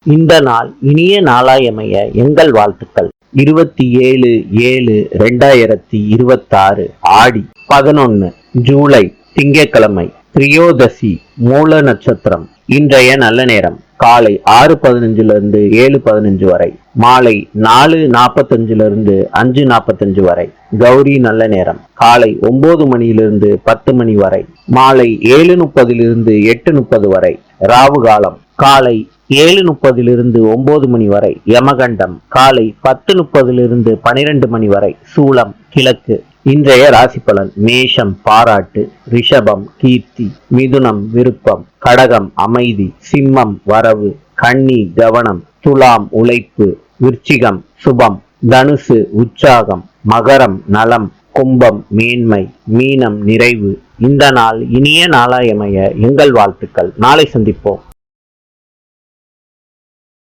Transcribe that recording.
இந்த நாள் இனிய நாளாயமைய எங்கள் வாழ்த்துக்கள். 27/7/2026 ஆடி 11 ஜூலை திங்கட்கிழமை, திரியோதசி, மூல நட்சத்திரம். இன்றைய நல்ல நேரம் காலை 6:15 7:15 வரை, மாலை 4:45 5:45 வரை. கௌரி நல்ல நேரம் காலை 9 மணியிலிருந்து 10 மணி வரை, மாலை 7:30 8:30 வரை. ராவு காலம் காலை 7:30 9 மணி வரை. யமகண்டம் காலை 10:30 12 மணி வரை. சூலம் கிழக்கு. இன்றைய ராசி பலன்: மேஷம் பாராட்டு, ரிஷபம் கீர்த்தி, மிதுனம் விருப்பம், கடகம் அமைதி, சிம்மம் வரவு, கன்னி கவனம், துலாம் உழைப்பு, விருச்சிகம் சுபம், தனுசு உற்சாகம், மகரம் நலம், கும்பம் மேன்மை, மீனம் நிறைவு. இந்த நாள் இனிய நாளாயமைய எங்கள் வாழ்த்துக்கள். நாளை சந்திப்போம்.